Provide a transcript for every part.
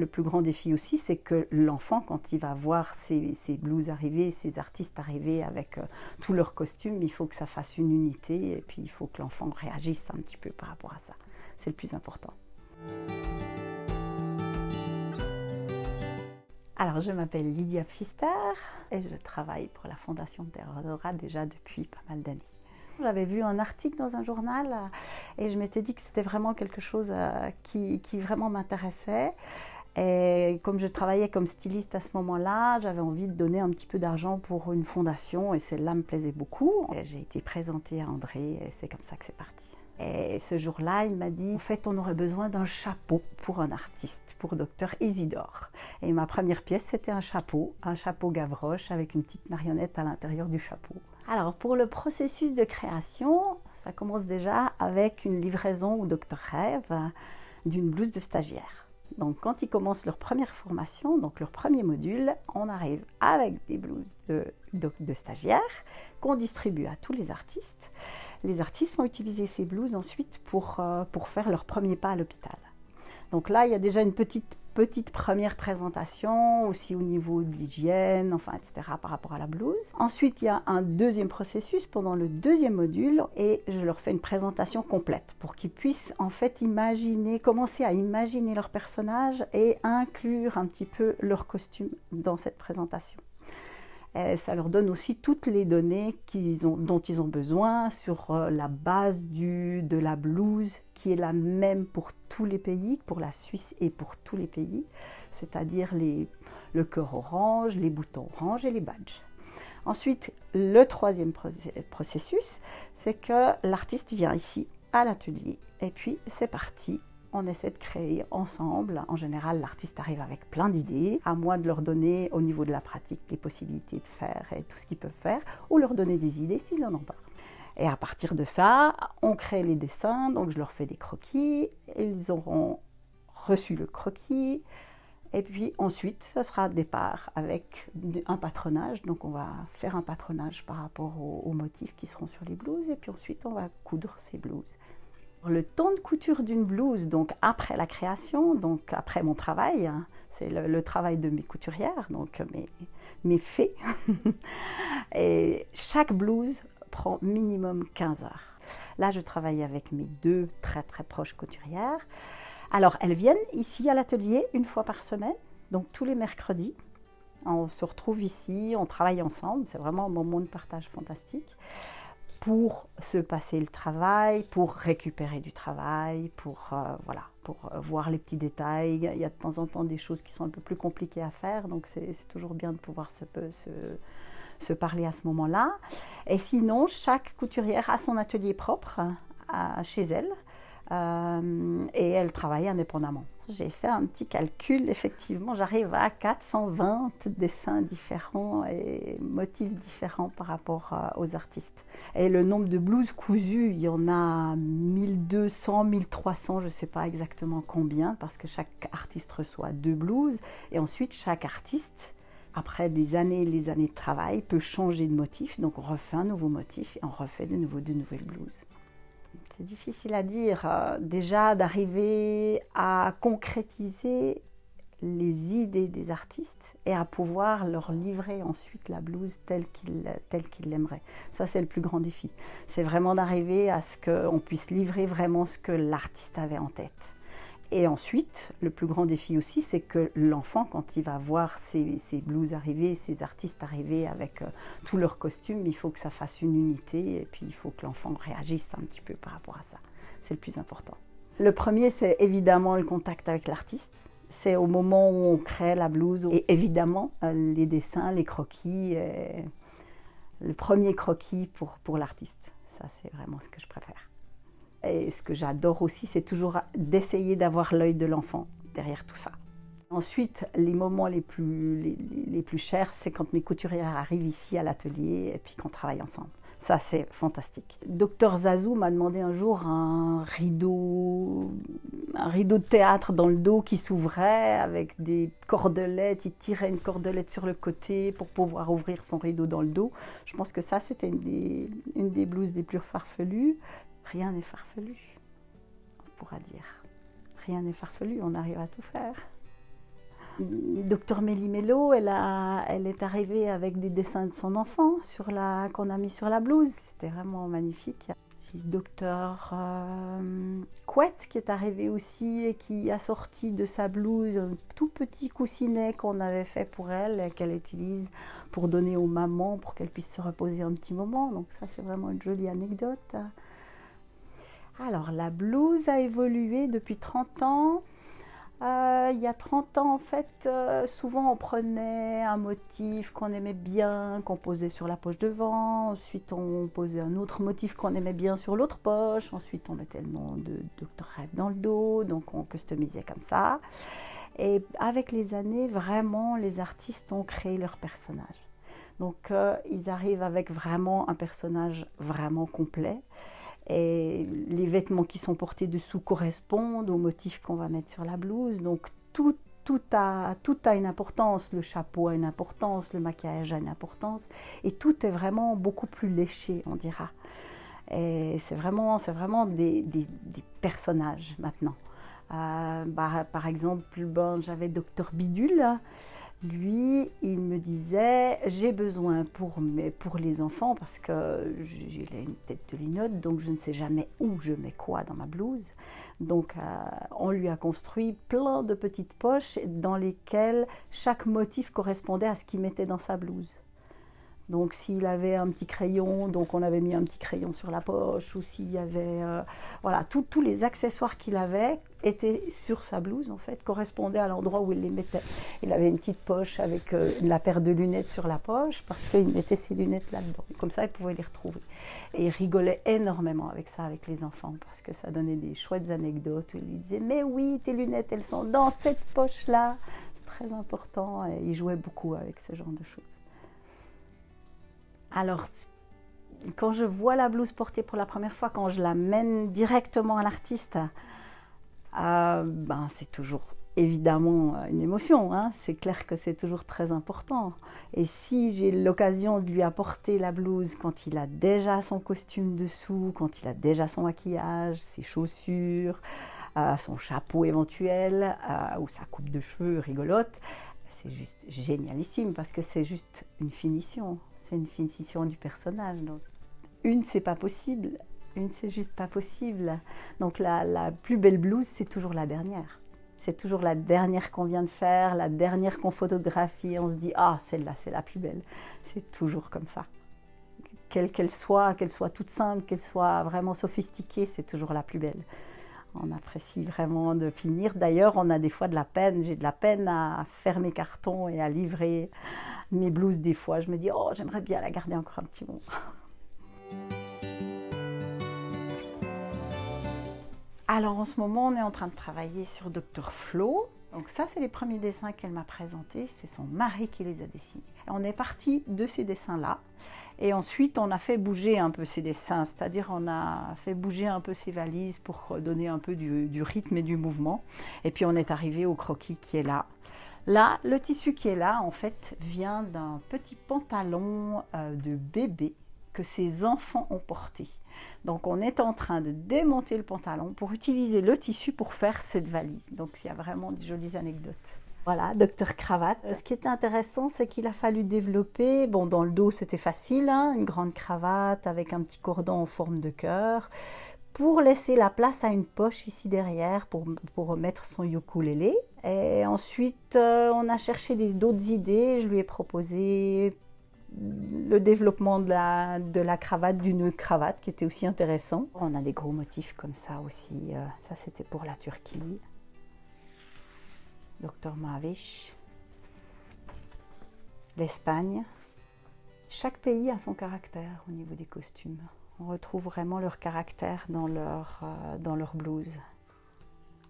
le plus grand défi aussi, c'est que l'enfant, quand il va voir ces blouses arriver, ces artistes arriver avec tous leurs costumes, il faut que ça fasse une unité et puis il faut que l'enfant réagisse un petit peu par rapport à ça. C'est le plus important. Alors, je m'appelle Lydia Pfister et je travaille pour la Fondation Theodora déjà depuis pas mal d'années. J'avais vu un article dans un journal et je m'étais dit que c'était vraiment quelque chose qui vraiment m'intéressait. Et comme je travaillais comme styliste à ce moment-là, j'avais envie de donner un petit peu d'argent pour une fondation et celle-là me plaisait beaucoup. J'ai été présentée à André et c'est comme ça que c'est parti. Et ce jour-là, il m'a dit, en fait, on aurait besoin d'un chapeau pour un artiste, pour Dr Isidore. Et ma première pièce, c'était un chapeau Gavroche avec une petite marionnette à l'intérieur du chapeau. Alors, pour le processus de création, ça commence déjà avec une livraison au Dr Rêve d'une blouse de stagiaire. Donc, quand ils commencent leur première formation, donc leur premier module, on arrive avec des blouses de stagiaires qu'on distribue à tous les artistes. Les artistes vont utiliser ces blouses ensuite pour faire leur premier pas à l'hôpital. Donc là, il y a déjà une petite première présentation, aussi au niveau de l'hygiène, enfin, etc., par rapport à la blouse. Ensuite, il y a un deuxième processus pendant le deuxième module et je leur fais une présentation complète pour qu'ils puissent en fait commencer à imaginer leur personnage et inclure un petit peu leur costume dans cette présentation. Et ça leur donne aussi toutes les données dont ils ont besoin sur la base de la blouse qui est la même pour tous les pays, pour la Suisse et pour tous les pays, c'est-à-dire le cœur orange, les boutons orange et les badges. Ensuite, le troisième processus, c'est que l'artiste vient ici à l'atelier et puis c'est parti. On essaie de créer ensemble. En général, l'artiste arrive avec plein d'idées. À moi de leur donner, au niveau de la pratique, des possibilités de faire et tout ce qu'ils peuvent faire, ou leur donner des idées s'ils n'en ont pas. Et à partir de ça, on crée les dessins. Donc, je leur fais des croquis. Ils auront reçu le croquis. Et puis ensuite, ce sera départ avec un patronage. Donc, on va faire un patronage par rapport aux motifs qui seront sur les blouses. Et puis ensuite, on va coudre ces blouses. Le temps de couture d'une blouse, donc après la création, donc après mon travail, c'est le travail de mes couturières, donc mes fées. Et chaque blouse prend minimum 15 heures. Là, je travaille avec mes deux très très proches couturières. Alors, elles viennent ici à l'atelier une fois par semaine, donc tous les mercredis. On se retrouve ici, on travaille ensemble, c'est vraiment un moment de partage fantastique. Pour se passer le travail, pour récupérer du travail, pour voir les petits détails. Il y a de temps en temps des choses qui sont un peu plus compliquées à faire, donc c'est toujours bien de pouvoir se parler à ce moment-là. Et sinon, chaque couturière a son atelier propre chez elle et elle travaille indépendamment. J'ai fait un petit calcul, effectivement, j'arrive à 420 dessins différents et motifs différents par rapport aux artistes. Et le nombre de blouses cousues, il y en a 1200, 1300, je ne sais pas exactement combien, parce que chaque artiste reçoit 2 blouses. Et ensuite, chaque artiste, après des années et des années de travail, peut changer de motif. Donc on refait un nouveau motif et on refait de nouvelles blouses. C'est difficile à dire, déjà d'arriver à concrétiser les idées des artistes et à pouvoir leur livrer ensuite la blouse telle qu'ils l'aimeraient. Ça, c'est le plus grand défi. C'est vraiment d'arriver à ce qu'on puisse livrer vraiment ce que l'artiste avait en tête. Et ensuite, le plus grand défi aussi, c'est que l'enfant, quand il va voir ces blouses arriver, ces artistes arriver avec tous leurs costumes, il faut que ça fasse une unité et puis il faut que l'enfant réagisse un petit peu par rapport à ça. C'est le plus important. Le premier, c'est évidemment le contact avec l'artiste. C'est au moment où on crée la blouse et évidemment les dessins, les croquis, le premier croquis pour l'artiste. Ça, c'est vraiment ce que je préfère. Et ce que j'adore aussi, c'est toujours d'essayer d'avoir l'œil de l'enfant derrière tout ça. Ensuite, les moments les plus chers, c'est quand mes couturières arrivent ici à l'atelier et puis qu'on travaille ensemble. Ça, c'est fantastique. Dr Zazou m'a demandé un jour un rideau de théâtre dans le dos qui s'ouvrait avec des cordelettes. Il tirait une cordelette sur le côté pour pouvoir ouvrir son rideau dans le dos. Je pense que ça, c'était une des blouses les plus farfelues. Rien n'est farfelu, on pourra dire. Rien n'est farfelu, on arrive à tout faire. Docteur Méli-Mélo, elle est arrivée avec des dessins de son enfant qu'on a mis sur la blouse. C'était vraiment magnifique. J'ai le docteur Couette qui est arrivé aussi et qui a sorti de sa blouse un tout petit coussinet qu'on avait fait pour elle et qu'elle utilise pour donner aux mamans pour qu'elles puissent se reposer un petit moment. Donc ça, c'est vraiment une jolie anecdote. Alors, la blouse a évolué depuis 30 ans. Il y a 30 ans, en fait, souvent on prenait un motif qu'on aimait bien, qu'on posait sur la poche devant. Ensuite, on posait un autre motif qu'on aimait bien sur l'autre poche. Ensuite, on mettait le nom de Dr Rêve dans le dos. Donc, on customisait comme ça. Et avec les années, vraiment, les artistes ont créé leur personnage. Donc, ils arrivent avec vraiment un personnage vraiment complet. Et les vêtements qui sont portés dessous correspondent aux motifs qu'on va mettre sur la blouse. Donc tout a une importance. Le chapeau a une importance, le maquillage a une importance. Et tout est vraiment beaucoup plus léché, on dira. Et c'est vraiment des personnages maintenant. Par exemple, j'avais Docteur Bidule. Lui, il me disait, j'ai besoin pour les enfants, parce que j'ai une tête de linotte, donc je ne sais jamais où je mets quoi dans ma blouse. Donc, on lui a construit plein de petites poches dans lesquelles chaque motif correspondait à ce qu'il mettait dans sa blouse. Donc, s'il avait un petit crayon, donc on avait mis un petit crayon sur la poche, ou s'il y avait... voilà, tous les accessoires qu'il avait étaient sur sa blouse, en fait, correspondaient à l'endroit où il les mettait. Il avait une petite poche avec la paire de lunettes sur la poche, parce qu'il mettait ses lunettes là-dedans. Comme ça, il pouvait les retrouver. Et il rigolait énormément avec ça, avec les enfants, parce que ça donnait des chouettes anecdotes. Il lui disait, mais oui, tes lunettes, elles sont dans cette poche-là. C'est très important. Et il jouait beaucoup avec ce genre de choses. Alors, quand je vois la blouse portée pour la première fois, quand je l'amène directement à l'artiste, c'est toujours évidemment une émotion. Hein. C'est clair que c'est toujours très important. Et si j'ai l'occasion de lui apporter la blouse quand il a déjà son costume dessous, quand il a déjà son maquillage, ses chaussures, son chapeau éventuel ou sa coupe de cheveux rigolote, c'est juste génialissime parce que c'est juste une finition. C'est une finition du personnage. Donc, c'est pas possible. C'est juste pas possible. Donc, la plus belle blouse, c'est toujours la dernière. C'est toujours la dernière qu'on vient de faire, la dernière qu'on photographie. On se dit, celle-là, c'est la plus belle. C'est toujours comme ça. Qu'elle soit toute simple, qu'elle soit vraiment sophistiquée, c'est toujours la plus belle. On apprécie vraiment de finir. D'ailleurs, on a des fois de la peine. J'ai de la peine à faire mes cartons et à livrer mes blouses des fois. Je me dis, j'aimerais bien la garder encore un petit moment. Alors, en ce moment, on est en train de travailler sur Dr Flo. Donc ça, c'est les premiers dessins qu'elle m'a présentés. C'est son mari qui les a dessinés. On est parti de ces dessins-là. Et ensuite, on a fait bouger un peu ces dessins, c'est-à-dire on a fait bouger un peu ces valises pour donner un peu du rythme et du mouvement. Et puis, on est arrivé au croquis qui est là. Là, le tissu qui est là, en fait, vient d'un petit pantalon de bébé que ses enfants ont porté. Donc, on est en train de démonter le pantalon pour utiliser le tissu pour faire cette valise. Donc, il y a vraiment de jolies anecdotes. Voilà, Docteur Cravate. Ce qui était intéressant, c'est qu'il a fallu développer, dans le dos c'était facile, hein, une grande cravate avec un petit cordon en forme de cœur, pour laisser la place à une poche ici derrière pour mettre son ukulélé. Et ensuite, on a cherché d'autres idées. Je lui ai proposé le développement de la cravate, du nœud cravate qui était aussi intéressant. On a des gros motifs comme ça aussi. Ça, c'était pour la Turquie. Dr Mavish, l'Espagne. Chaque pays a son caractère au niveau des costumes. On retrouve vraiment leur caractère dans leur blouse.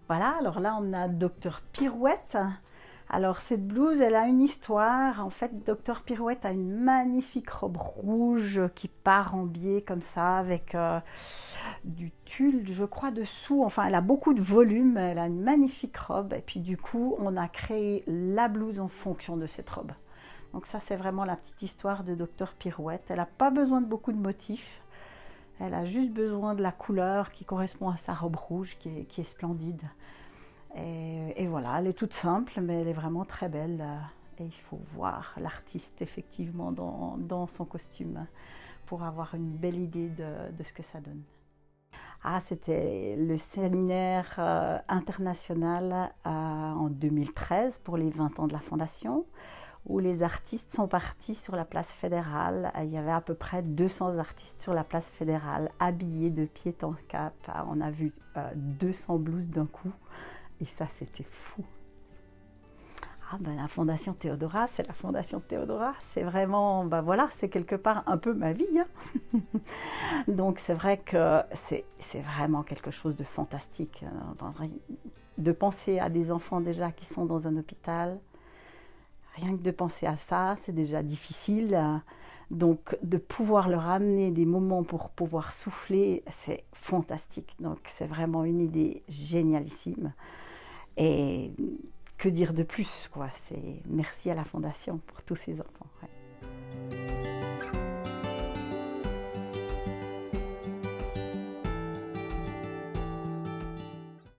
Voilà, alors là on a Dr Pirouette. Alors cette blouse, elle a une histoire. En fait, Dr Pirouette a une magnifique robe rouge qui part en biais comme ça avec du tulle, je crois, dessous. Enfin, elle a beaucoup de volume, elle a une magnifique robe. Et puis du coup, on a créé la blouse en fonction de cette robe. Donc ça, c'est vraiment la petite histoire de Dr Pirouette. Elle n'a pas besoin de beaucoup de motifs. Elle a juste besoin de la couleur qui correspond à sa robe rouge qui est splendide. Et voilà, elle est toute simple, mais elle est vraiment très belle. Et il faut voir l'artiste effectivement dans son costume pour avoir une belle idée de ce que ça donne. Ah, c'était le séminaire international en 2013 pour les 20 ans de la Fondation, où les artistes sont partis sur la place fédérale. Il y avait à peu près 200 artistes sur la place fédérale, habillés de pied en cap. On a vu 200 blouses d'un coup, et ça, c'était fou. Ah ben, la Fondation Théodora, c'est la Fondation Théodora. C'est vraiment, ben voilà, c'est quelque part un peu ma vie. Hein. Donc c'est vrai que c'est vraiment quelque chose de fantastique. De penser à des enfants déjà qui sont dans un hôpital, rien que de penser à ça, c'est déjà difficile. Donc de pouvoir leur amener des moments pour pouvoir souffler, c'est fantastique. Donc c'est vraiment une idée génialissime. Et que dire de plus, quoi. C'est merci à la Fondation pour tous ces enfants.